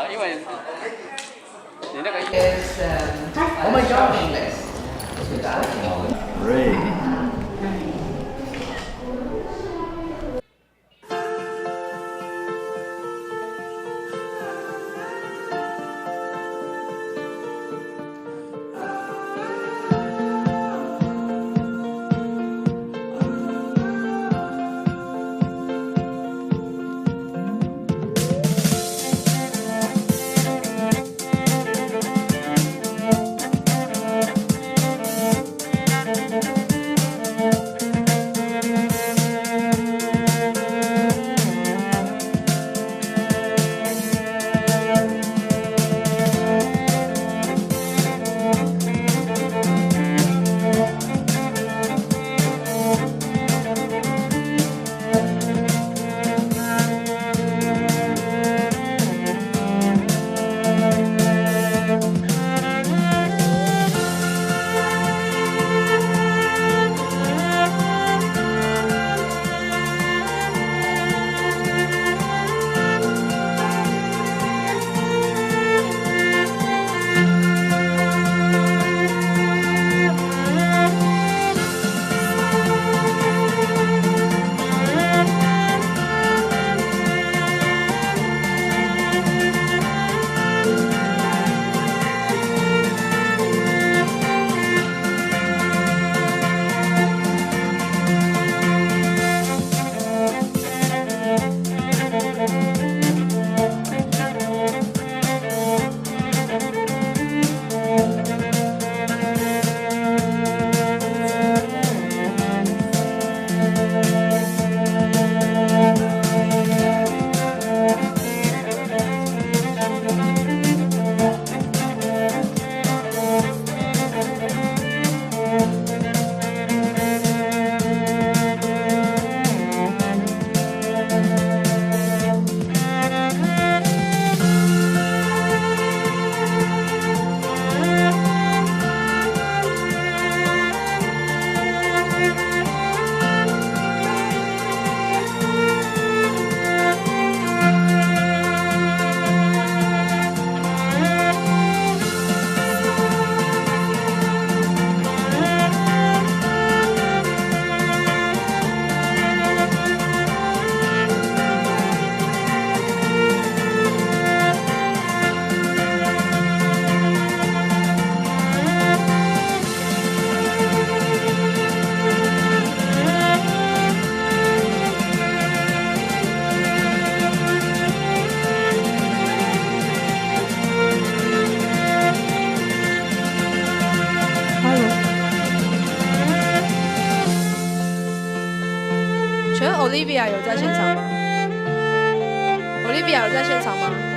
因为你那个我们教你嘞。Olivia 有在现场吗 ？Olivia 有在现场吗？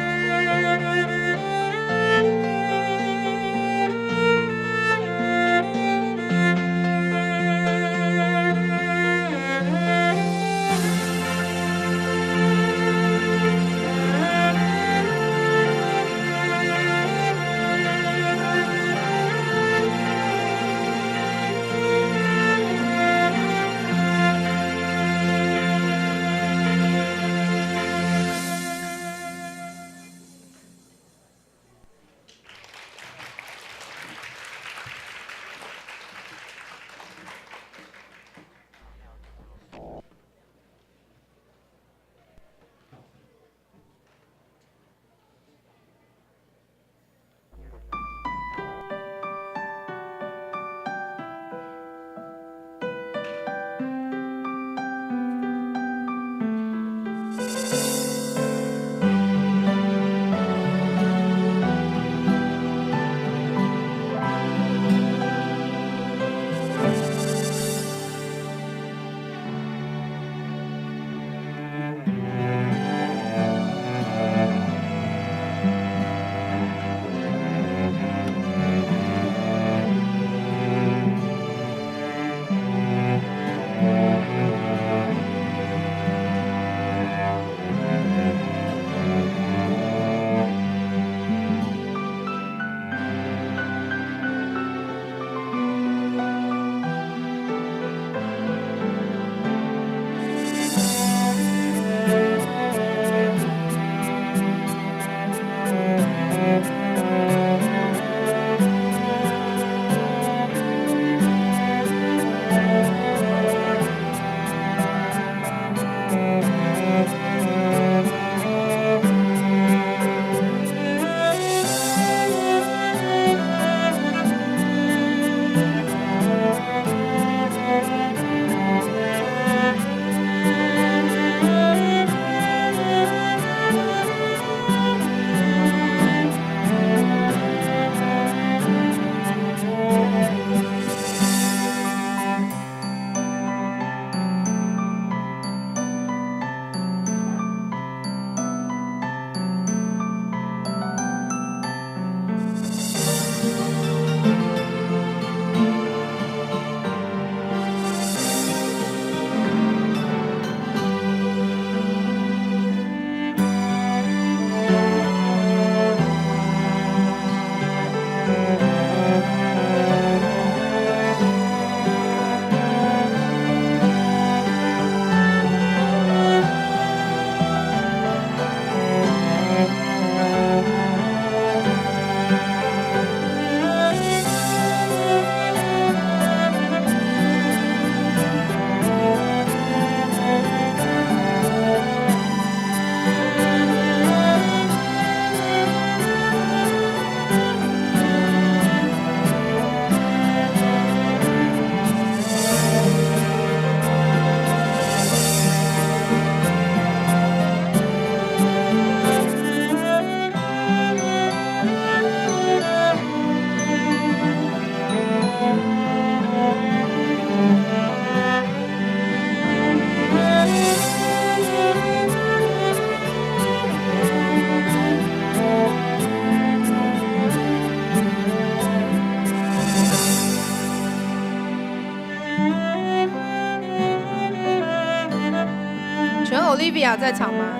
Olivia 在场吗？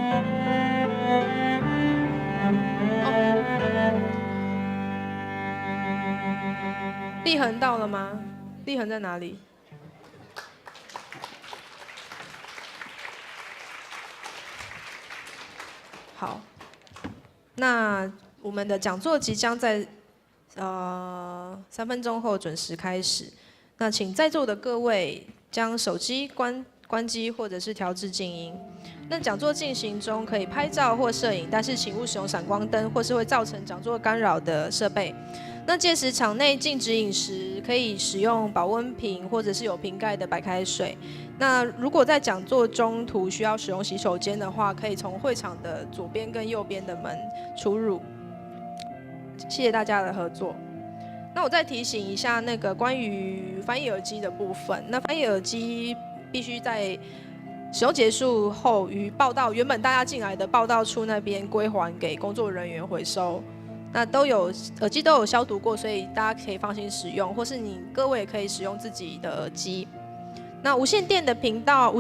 立恒到了吗？立恒在哪里？好，那我们的讲座即将在3分钟后准时开始。那请在座的各位将手机关机或者是调至静音。那讲座进行中可以拍照或摄影，但是请勿使用闪光灯或是会造成讲座干扰的设备。那届时场内禁止饮食，可以使用保温瓶或者是有瓶盖的白开水。那如果在讲座中途需要使用洗手间的话，可以从会场的左边跟右边的门出入。谢谢大家的合作。那我再提醒一下那个关于翻译耳机的部分。那翻译耳机必须在使用结束后于原本大家进来的报到处那边归还给工作人员回收。那耳机都有消毒过，所以大家可以放心使用，或是各位也可以使用自己的耳机。那无线的频道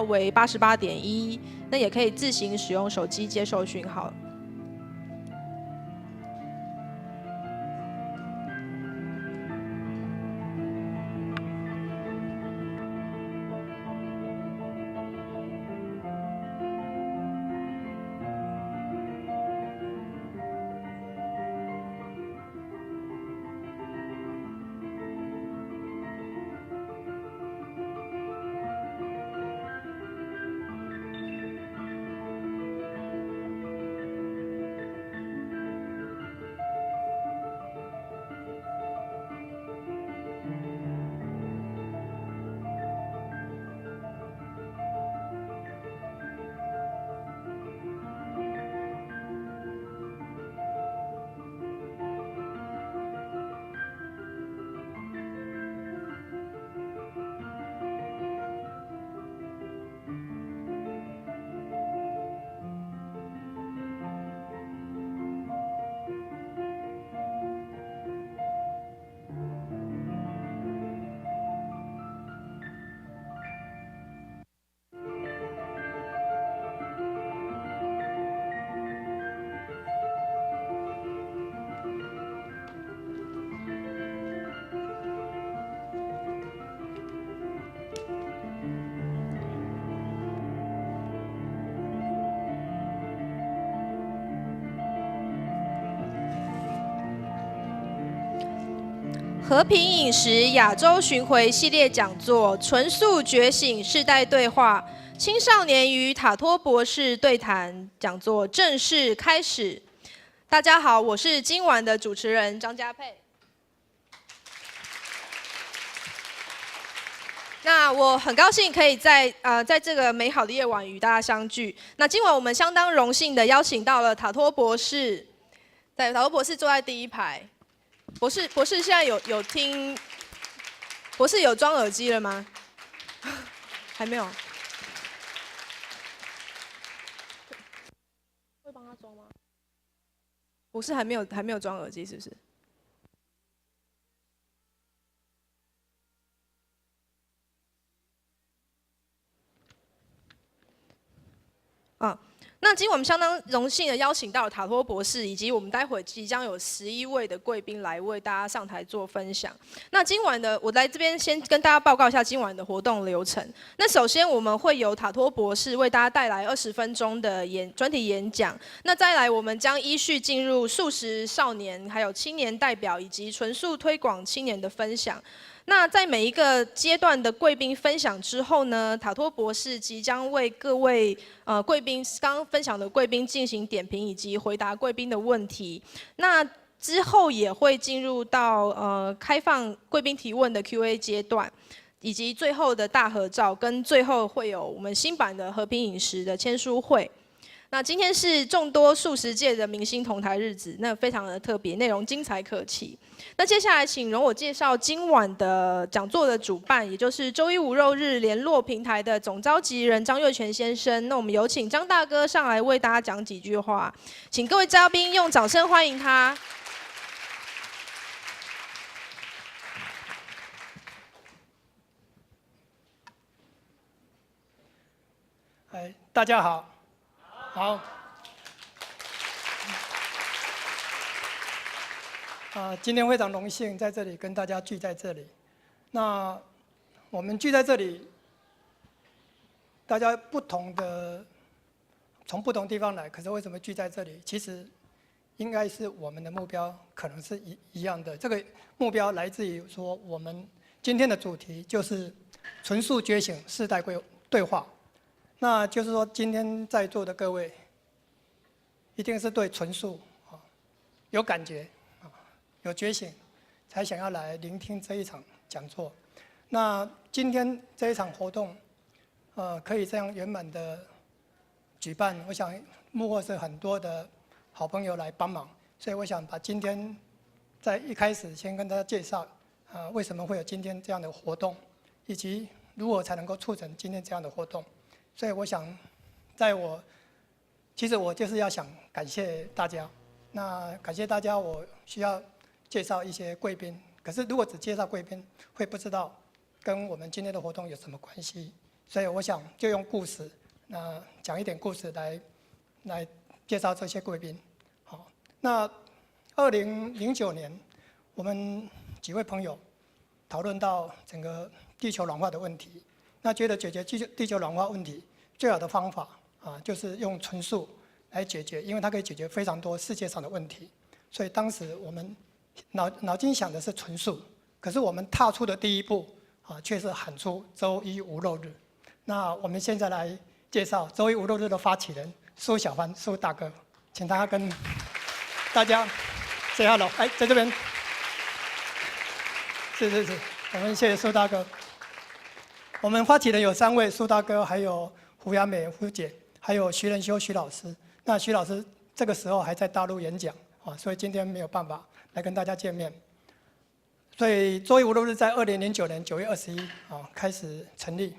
为88.1，那也可以自行使用手机接受讯号。和平饮食亚洲巡回系列讲座，纯素觉醒世代对话，青少年与塔托博士对谈讲座正式开始。大家好，我是今晚的主持人张嘉佩。那我很高兴可以在这个美好的夜晚与大家相聚。那今晚我们相当荣幸的邀请到了塔托博士，塔托博士坐在第一排。博士现在有听，博士有装耳机了吗？还没有。会帮他装吗？博士还没有装耳机，是不是？啊。那今天我们相当荣幸的邀请到了塔托博士，以及我们待会即将有11位的贵宾来为大家上台做分享。那今晚我来这边先跟大家报告一下今晚的活动流程。那首先我们会由塔托博士为大家带来20分钟的专题演讲。那再来我们将依序进入素食少年、还有青年代表以及纯素推广青年的分享。那在每一个阶段的贵宾分享之后呢，塔托博士即将为各位贵宾刚刚分享的贵宾进行点评以及回答贵宾的问题。那之后也会进入到开放贵宾提问的 Q&A 阶段，以及最后的大合照，跟最后会有我们新版的和平饮食的签书会。那今天是众多素食界的明星同台日子，那非常的特别，内容精彩可期。那接下来请容我介绍今晚的讲座的主办，也就是周一无肉日联络平台的总召集人张瑞全先生。那我们有请张大哥上来为大家讲几句话，请各位嘉宾用掌声欢迎他。大家好，好。今天非常荣幸在这里跟大家聚在这里。那我们聚在这里，大家从不同地方来，可是为什么聚在这里？其实应该是我们的目标可能是一样的。这个目标来自于说，我们今天的主题就是纯素觉醒世代对话。那就是说，今天在座的各位，一定是对纯素有感觉。有觉醒，才想要来聆听这一场讲座。那今天这一场活动，可以这样圆满的举办，我想幕后是很多的好朋友来帮忙，所以我想把今天在一开始先跟大家介绍，为什么会有今天这样的活动，以及如何才能够促成今天这样的活动。所以我想，其实我就是要想感谢大家。那感谢大家，我需要介绍一些贵宾，可是如果只介绍贵宾，会不知道跟我们今天的活动有什么关系，所以我想就用故事，讲一点故事来介绍这些贵宾。好，那2009年，我们几位朋友讨论到整个地球暖化的问题，那觉得解决地球暖化问题最好的方法就是用纯素来解决，因为它可以解决非常多世界上的问题，所以当时我们脑筋想的是纯素，可是我们踏出的第一步却是喊出周一无肉日。那我们现在来介绍周一无肉日的发起人苏小帆苏大哥，请他跟大家 say hello。在这边，是，我们谢谢苏大哥。我们发起人有3位，苏大哥，还有胡雅美胡姐，还有徐仁修徐老师。那徐老师这个时候还在大陆演讲所以今天没有办法来跟大家见面。所以周一无肉日在2009年9月21开始成立。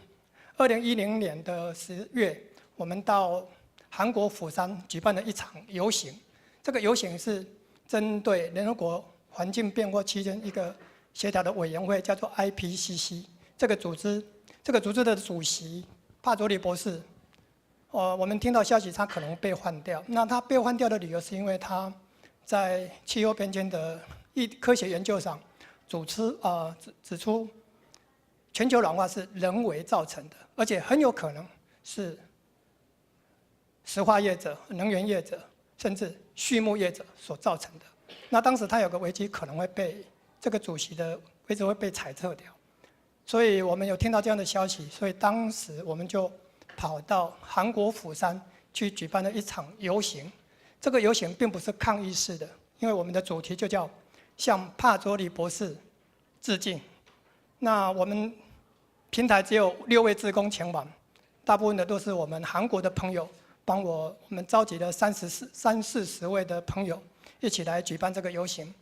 2010年的10月，我们到韩国釜山举办了一场游行。这个游行是针对联合国环境变化期间一个协调的委员会，叫做 IPCC。这个组织的主席帕佐里博士，我们听到消息他可能被换掉。那他被换掉的理由是因为他在气候变迁的科学研究上指出，全球暖化是人为造成的，而且很有可能是石化业者、能源业者，甚至畜牧业者所造成的。那当时他有个危机，可能会被这个主席的位置会被裁撤掉。所以我们有听到这样的消息，所以当时我们就跑到韩国釜山去举办了一场游行。这个游行并不是抗议式的，因为我们的主题就叫向帕佐里博士致敬。那我们平台只有6位志工前往，大部分的都是我们韩国的朋友帮我们召集了30-40位的朋友一起来举办这个游行。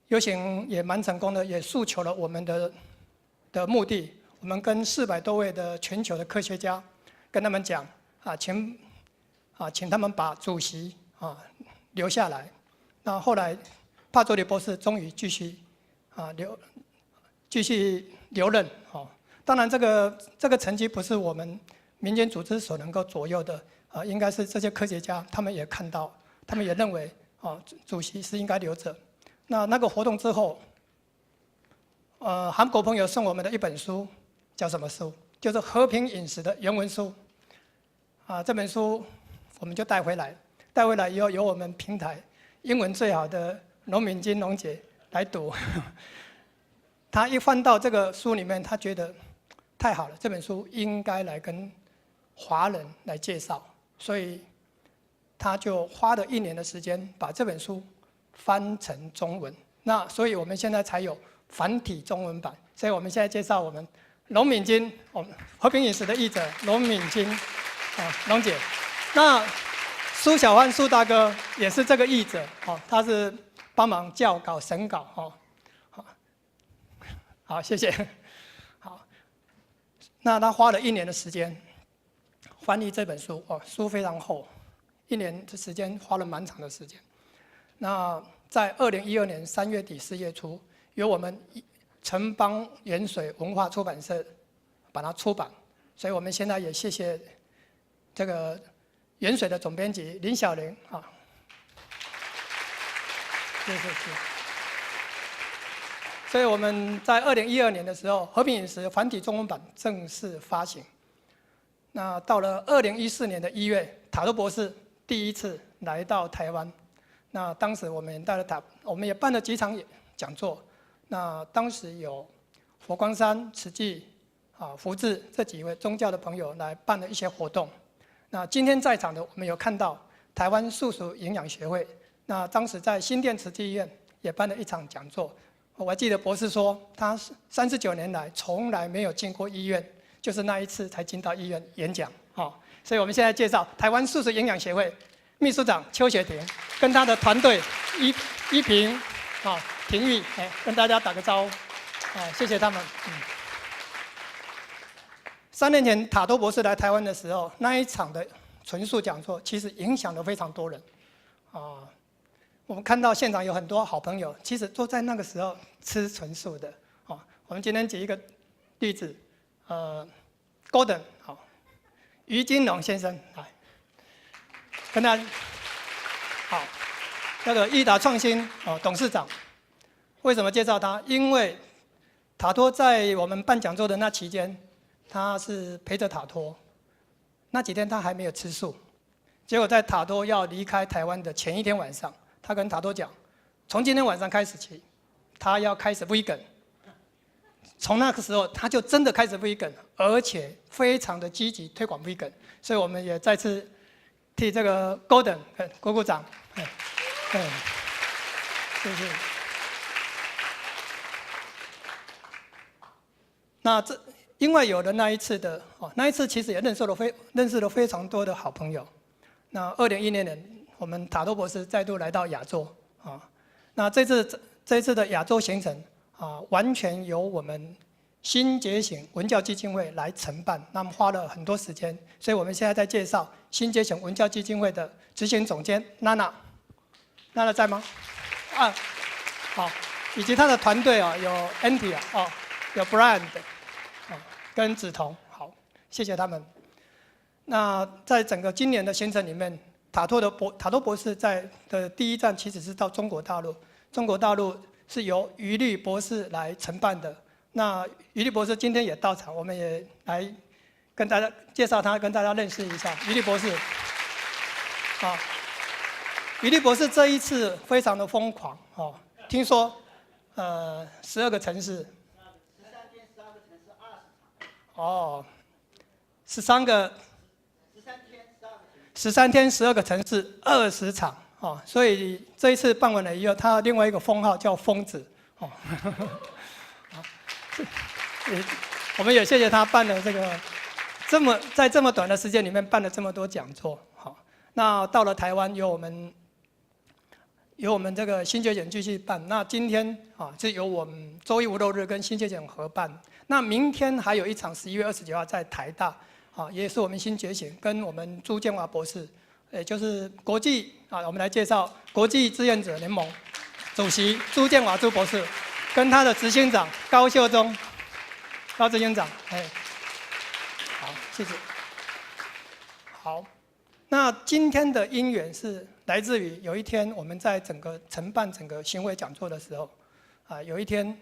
游行也蛮成功的，也诉求了我们的目的。我们跟400多位的全球的科学家跟他们讲请他们把主席留下来。那后来帕佐里博士终于继续留任。当然这个成绩不是我们民间组织所能够左右的，应该是这些科学家他们也看到，他们也认为主席是应该留着。那个活动之后，韩国朋友送我们的一本书，叫什么书？就是《和平饮食》的原文书。这本书我们就带回来以后，由我们平台英文最好的龙敏金龙姐来读。她一翻到这个书里面，她觉得太好了，这本书应该来跟华人来介绍，所以她就花了1年的时间把这本书翻成中文。那所以我们现在才有繁体中文版。所以我们现在介绍我们龙敏金，我们和平饮食的译者龙敏金，龙姐。那苏小帆苏大哥也是这个译者，他是帮忙校稿审稿，好，谢谢。好，那他花了1年的时间翻译这本书，书非常厚，1年的时间花了蛮长的时间。那在2012年3月底4月初，由我们城邦原水文化出版社把它出版，所以我们现在也谢谢这个远水的总编辑林小玲啊，谢谢。所以我们在2012年的时候，《和平饮食》繁体中文版正式发行。那到了2014年的1月，塔多博士第一次来到台湾。那当时我们也办了几场讲座。那当时有佛光山、慈济、福智这几位宗教的朋友来办了一些活动。那今天在场的，我们有看到台湾素食营养学会。那当时在新店慈济医院也办了一场讲座。我还记得博士说，他39年来从来没有进过医院，就是那一次才进到医院演讲。所以我们现在介绍台湾素食营养协会秘书长邱雪婷跟他的团队依萍、廷玉，跟大家打个招呼，谢谢他们。3年前塔多博士来台湾的时候，那一场的纯素讲座其实影响了非常多人。我们看到现场有很多好朋友，其实都在那个时候吃纯素的。我们今天举一个例子，Golden 于金龙先生来，跟他好，那个益达创新董事长，为什么介绍他？因为塔托在我们办讲座的那期间，他是陪着塔托，那几天他还没有吃素，结果在塔托要离开台湾的前一天晚上。他跟塔多讲，从今天晚上开始起，他要开始 vegan。从那个时候，他就真的开始 vegan， 而且非常的积极推广 vegan。所以我们也再次替这个 Golden 鼓鼓掌。谢谢。那因为有了那一次的那一次其实也认识了非常多的好朋友。那2016年。我们塔多博士再度来到亚洲那这一次的亚洲行程完全由我们新觉醒文教基金会来承办，那么花了很多时间，所以我们现在在介绍新觉醒文教基金会的执行总监娜娜在吗？好，以及他的团队有 Andy 有 Brian 跟梓彤，好，谢谢他们。那在整个今年的行程里面。塔多博士的第一站其实是到中国大陆，中国大陆是由于律博士来承办的。那于律博士今天也到场，我们也来跟大家介绍他，跟大家认识一下于律博士。于律博士这一次非常的疯狂听说12个城市，13天12个城市20场。13天12个城市20场所以这一次办完了以后，他另外一个封号叫疯子我们也谢谢他办了这个在这么短的时间里面办了这么多讲座。那到了台湾由我们这个新觉醒继续办。那今天是由我们周一无肉日跟新觉醒合办。那明天还有一场11月29号在台大。也是我们新觉醒跟我们朱建华博士，也就是国际我们来介绍国际志愿者联盟主席朱建华朱博士，跟他的执行长高秀忠高执行长，好，谢谢。好，那今天的因缘是来自于有一天我们在承办整个行为讲座的时候，有一天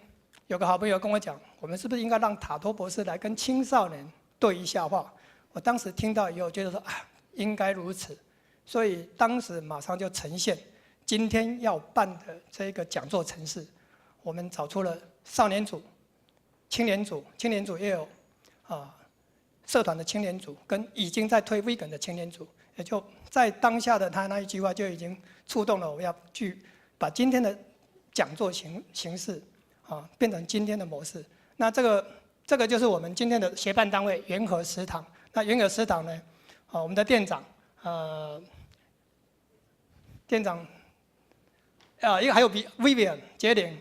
有个好朋友跟我讲，我们是不是应该让塔托博士来跟青少年对一下话？我当时听到以后，觉得说应该如此，所以当时马上就呈现今天要办的这个讲座程式。我们找出了少年组、青年组也有社团的青年组，跟已经在推 vegan 的青年组，也就在当下的他那一句话就已经触动了我要去把今天的讲座形式变成今天的模式。那这个就是我们今天的协办单位元和食堂。那元和食堂呢，我们的店长一个还有Vivian 杰玲，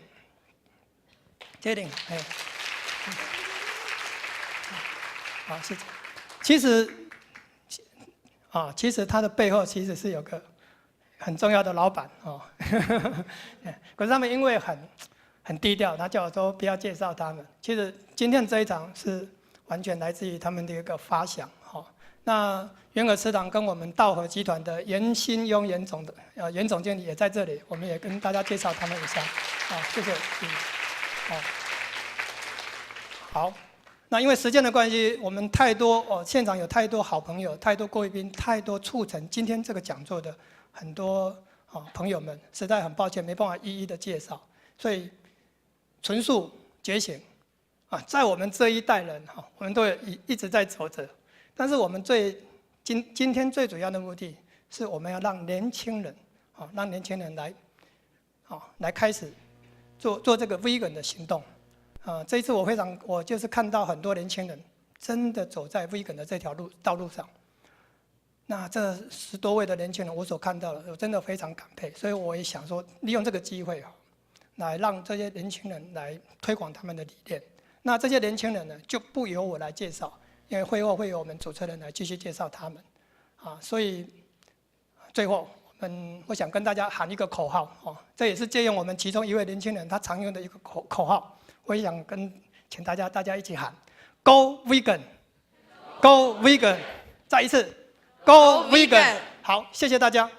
好，谢谢。其实他的背后其实是有个很重要的老板可是他们因为很低调，他叫我说不要介绍他们。其实今天这一场是完全来自于他们的一个发想那元和师长跟我们道和集团的严新庸严总经理也在这里，我们也跟大家介绍他们一下。谢谢。好，那因为时间的关系，我们太多现场有太多好朋友，太多贵宾，太多促成今天这个讲座的很多朋友们，实在很抱歉没办法一一的介绍，所以纯素觉醒在我们这一代人我们都一直在走着，但是我们今天最主要的目的是我们要让年轻人来开始做这个 vegan 的行动。这一次我就是看到很多年轻人真的走在 vegan 的这条道路上。那这10多位的年轻人，我所看到的，我真的非常感佩。所以我也想说，利用这个机会来让这些年轻人来推广他们的理念。那这些年轻人呢，就不由我来介绍，因为会后会由我们主持人来继续介绍他们。所以最后我想跟大家喊一个口号这也是借用我们其中一位年轻人他常用的一个口号。我也想请大家一起喊 Go Vegan Go Vegan 再一次 Go Vegan 好，谢谢大家。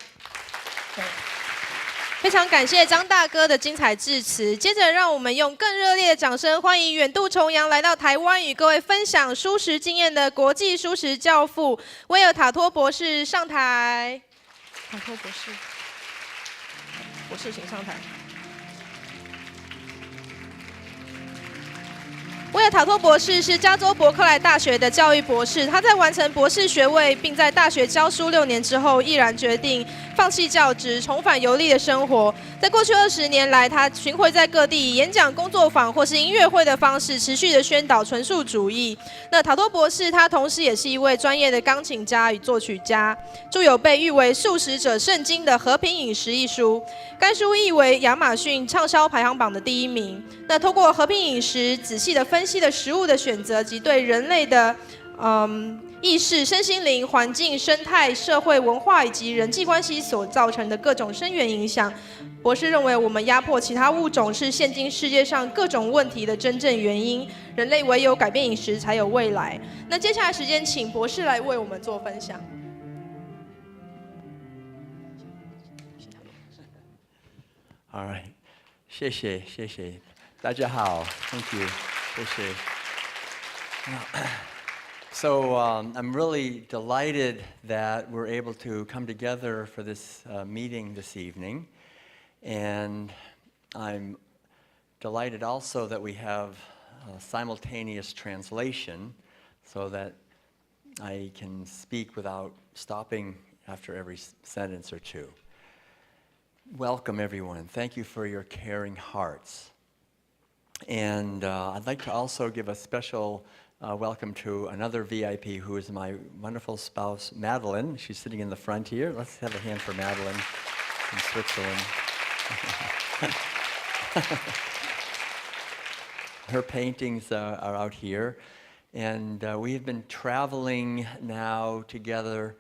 非常感谢张大哥的精彩致辞。接着，让我们用更热烈的掌声欢迎远渡重洋来到台湾与各位分享蔬食经验的国际蔬食教父威尔塔托博士上台。塔托博士，请上台。威尔塔托博士是加州伯克莱大学的教育博士，他在完成博士学位并在大学教书6年之后，毅然决定放弃教职，重返游历的生活。在过去20年来，他巡回在各地，以演讲、工作坊或是音乐会的方式，持续的宣导纯素主义。那塔托博士他同时也是一位专业的钢琴家与作曲家，著有被誉为素食者圣经的《和平饮食》一书，该书译为亚马逊畅销排行榜的第1名。那透过和平饮食，仔细的分析了食物的选择及对人类的意识、身心灵、环境、生态、社会、文化以及人际关系所造成的各种深远影响。博士认为，我们压迫其他物种是现今世界上各种问题的真正原因。人类唯有改变饮食，才有未来。那接下来时间，请博士来为我们做分享。All right， 谢谢，大家好 ，Thank you， 谢谢。So I'm really delighted that we're able to come together for this meeting this evening. And I'm delighted also that we have simultaneous translation so that I can speak without stopping after every sentence or two. Welcome, everyone. Thank you for your caring hearts. And I'd like to also give a special welcome to another VIP who is my wonderful spouse, Madeline. She's sitting in the front here. Let's have a hand for Madeline from Switzerland. Her paintings are out here. And we have been traveling now together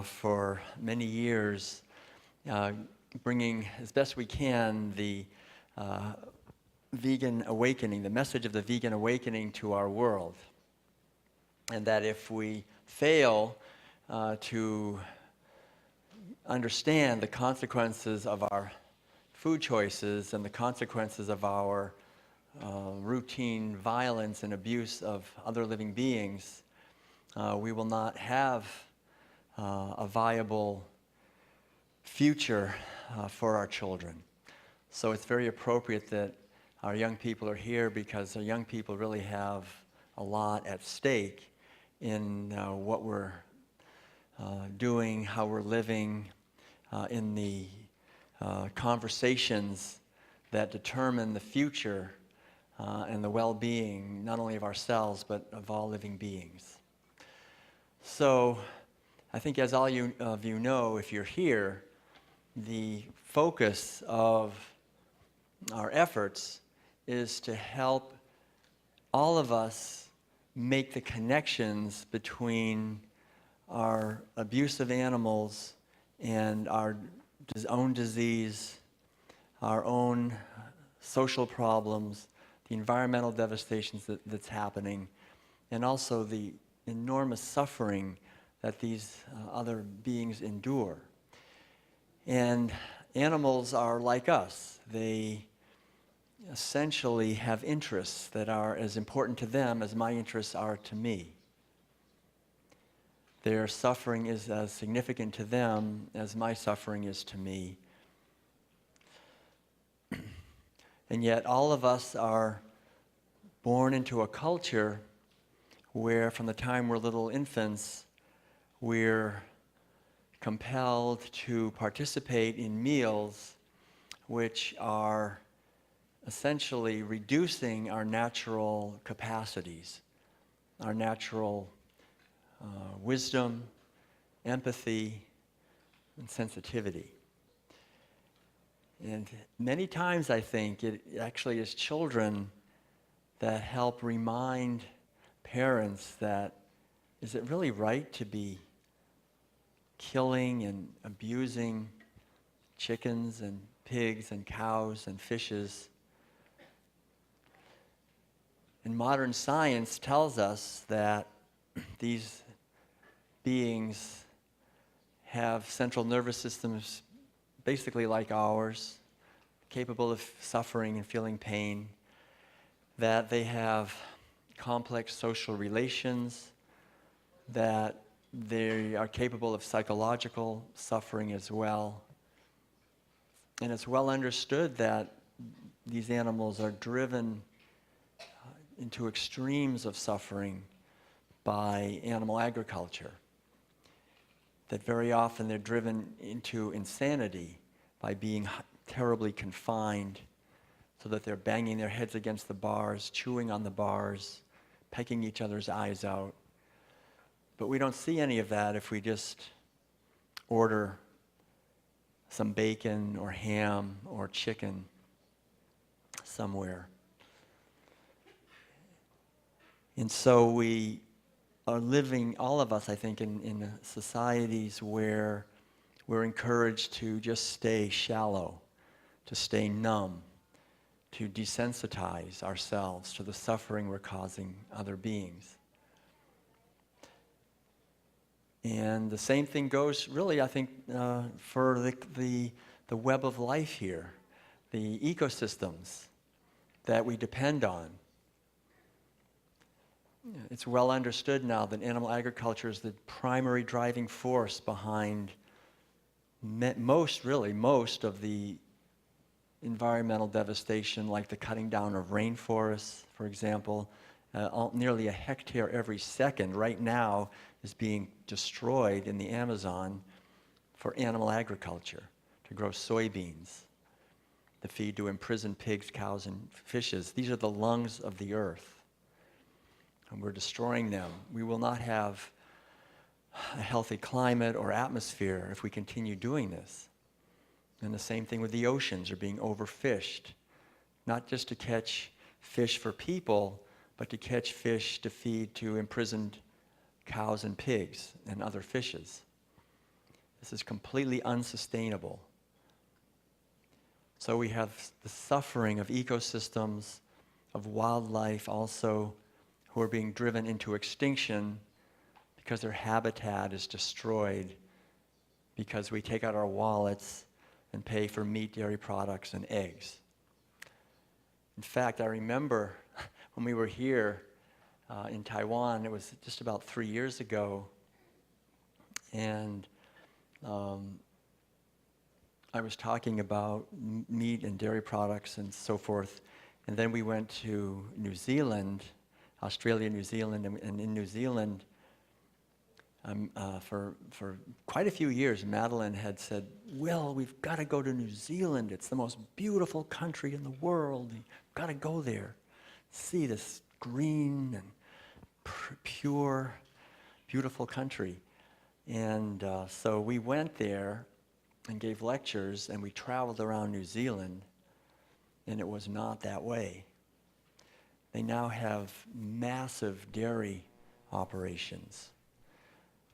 for many years, bringing as best we can the vegan awakening, the message of the vegan awakening to our world. And that if we fail to understand the consequences of our food choices and the consequences of our routine violence and abuse of other living beings, we will not have a viable future for our children. So it's very appropriate that our young people are here because our young people really have a lot at stake in what we're doing, how we're living, in the conversations that determine the future and the well-being, not only of ourselves, but of all living beings. So I think as all of you know, if you're here, the focus of our efforts is to help all of us make the connections between our abuse of animals and our own disease, our own social problems, the environmental devastations that's happening, and also the enormous suffering that these other beings endure. And animals are like us. They essentially have interests that are as important to them as my interests are to me. Their suffering is as significant to them as my suffering is to me. And yet all of us are born into a culture where from the time we're little infants, we're compelled to participate in meals which are essentially reducing our natural capacities, our natural wisdom, empathy, and sensitivity. And many times I think it actually is children that help remind parents that, is it really right to be killing and abusing chickens and pigs and cows and fishes? And modern science tells us that these beings have central nervous systems basically like ours, capable of suffering and feeling pain, that they have complex social relations, that they are capable of psychological suffering as well. And it's well understood that these animals are driven into extremes of suffering by animal agriculture. That very often they're driven into insanity by being terribly confined, so that they're banging their heads against the bars, chewing on the bars, pecking each other's eyes out. But we don't see any of that if we just order some bacon or ham or chicken somewhere. And so we are living, all of us, I think, in societies where we're encouraged to just stay shallow, to stay numb, to desensitize ourselves to the suffering we're causing other beings. And the same thing goes, really, I think, for the web of life here, the ecosystems that we depend on. It's well understood now that animal agriculture is the primary driving force behind most of the environmental devastation, like the cutting down of rainforests, for example. Nearly a hectare every second right now is being destroyed in the Amazon for animal agriculture, to grow soybeans, to feed to imprisoned pigs, cows, and fishes. These are the lungs of the earth. And we're destroying them. We will not have a healthy climate or atmosphere if we continue doing this. And the same thing with the oceans, are being overfished, not just to catch fish for people, but to catch fish to feed to imprisoned cows and pigs and other fishes. This is completely unsustainable. So we have the suffering of ecosystems, of wildlife also, who are being driven into extinction because their habitat is destroyed, because we take out our wallets and pay for meat, dairy products, and eggs. In fact, I remember when we were here in Taiwan, it was just about 3 years ago, and I was talking about meat and dairy products and so forth, and then we went to New Zealand, Australia, New Zealand, and in New Zealand, for quite a few years, Madeline had said, "Will, we've got to go to New Zealand. It's the most beautiful country in the world. You've got to go there, see this green and pure, beautiful country." And so we went there and gave lectures, and we traveled around New Zealand, and it was not that way. They now have massive dairy operations,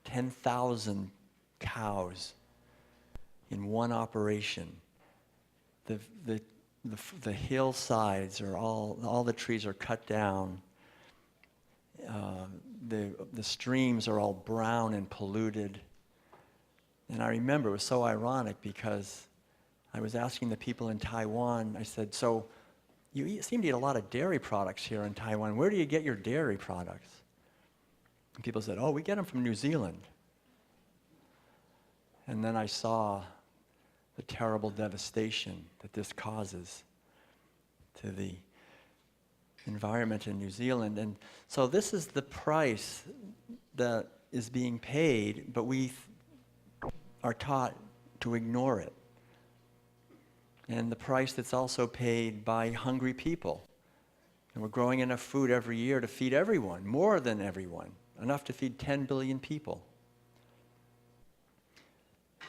10,000 cows in one operation. The hillsides are all the trees are cut down. the streams are all brown and polluted. And I remember it was so ironic because I was asking the people in Taiwan, I said, so seem to eat a lot of dairy products here in Taiwan. Where do you get your dairy products? And people said, oh, we get them from New Zealand. And then I saw the terrible devastation that this causes to the environment in New Zealand. And so this is the price that is being paid, but we are taught to ignore it. And the price that's also paid by hungry people. And we're growing enough food every year to feed everyone, more than everyone, enough to feed 10 billion people.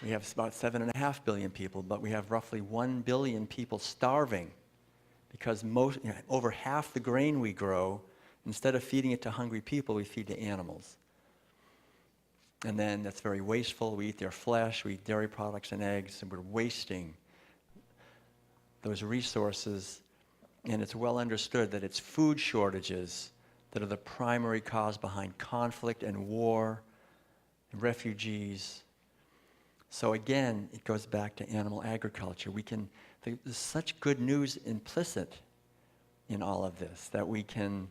We have about 7.5 billion people, but we have roughly 1 billion people starving because over half the grain we grow, instead of feeding it to hungry people, we feed to animals. And then that's very wasteful. We eat their flesh, we eat dairy products and eggs, and we're wasting those resources. And it's well understood that it's food shortages that are the primary cause behind conflict and war and refugees. So again, it goes back to animal agriculture. There's such good news implicit in all of this, that we can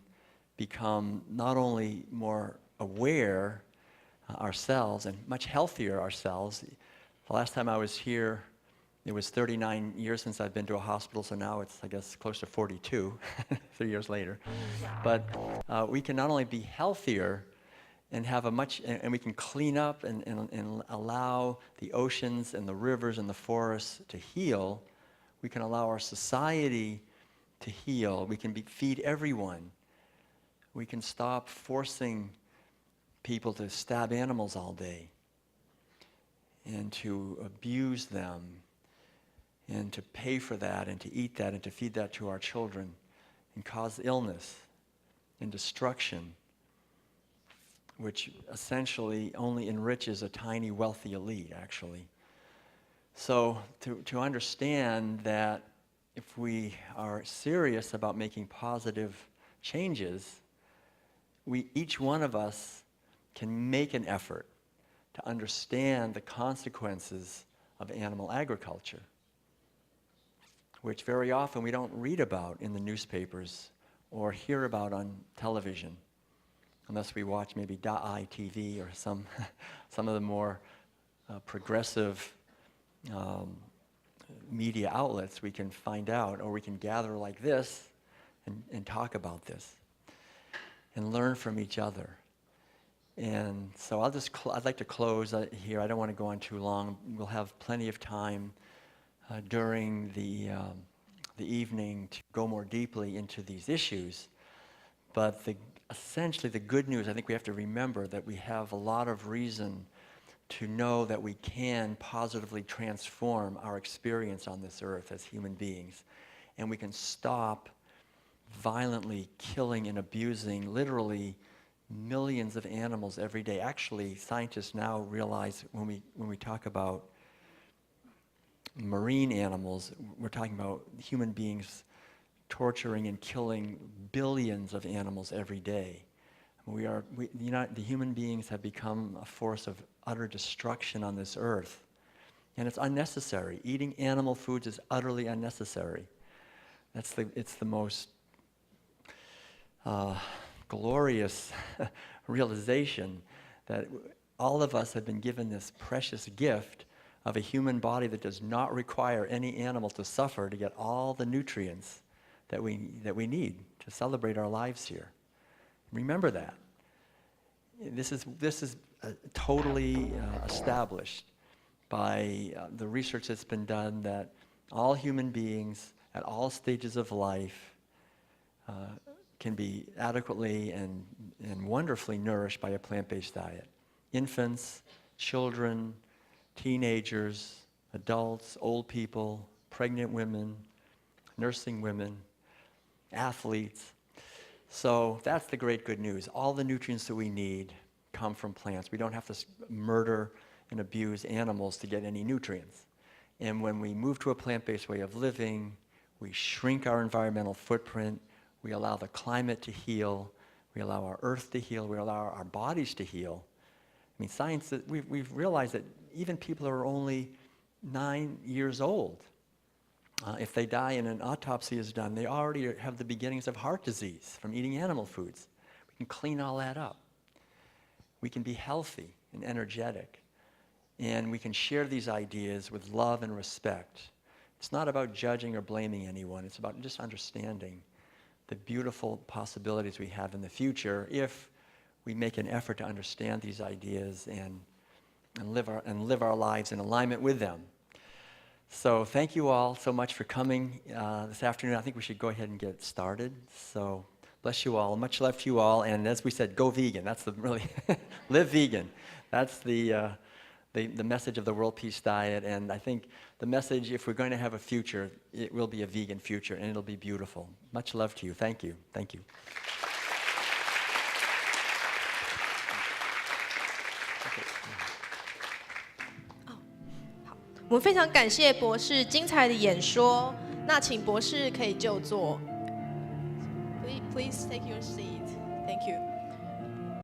become not only more aware ourselves and much healthier ourselves. The last time I was here, it was 39 years since I've been to a hospital, so now it's, I guess, close to 42, 3 years later. But we can not only be healthier and have and we can clean up and allow the oceans and the rivers and the forests to heal. We can allow our society to heal. We can feed everyone. We can stop forcing people to stab animals all day and to abuse them and to pay for that and to eat that and to feed that to our children and cause illness and destruction, which essentially only enriches a tiny wealthy elite, actually. So to understand that if we are serious about making positive changes, each one of us can make an effort to understand the consequences of animal agriculture, which very often we don't read about in the newspapers or hear about on television, unless we watch maybe Da'ai TV or some of the more progressive media outlets. We can find out, or we can gather like this and talk about this and learn from each other. And so I'd like to close here. I don't want to go on too long. We'll have plenty of time during the evening to go more deeply into these issues. But essentially the good news, I think we have to remember that we have a lot of reason to know that we can positively transform our experience on this earth as human beings. And we can stop violently killing and abusing literally millions of animals every day. Actually, scientists now realize when we talk about marine animals, we're talking about human beings torturing and killing billions of animals every day. The human beings have become a force of utter destruction on this earth. And it's unnecessary. Eating animal foods is utterly unnecessary. It's the most glorious realization that all of us have been given this precious gift of a human body that does not require any animal to suffer to get all the nutrients that we need to celebrate our lives here. Remember that. This is totally established by the research that's been done, that all human beings at all stages of life can be adequately and wonderfully nourished by a plant-based diet. Infants, children, teenagers, adults, old people, pregnant women, nursing women, athletes. So that's the great good news. All the nutrients that we need come from plants. We don't have to murder and abuse animals to get any nutrients. And when we move to a plant-based way of living, we shrink our environmental footprint, we allow the climate to heal, We allow our earth to heal. We allow our bodies to heal. I mean, science, we've realized that even people who are only 9 years old, if they die and an autopsy is done, they already have the beginnings of heart disease from eating animal foods. We can clean all that up. We can be healthy and energetic. And we can share these ideas with love and respect. It's not about judging or blaming anyone. It's about just understanding the beautiful possibilities we have in the future if we make an effort to understand these ideas and live our lives in alignment with them. So thank you all so much for coming this afternoon. I think we should go ahead and get started. So bless you all. Much love to you all. And as we said, go vegan. That's the really, live vegan. That's the message of the World Peace Diet. And I think the message, if we're going to have a future, it will be a vegan future, and it'll be beautiful. Much love to you. Thank you. Thank you. 我们非常感谢博士精彩的演说，那请博士可以就座。Please take your seat. Thank you.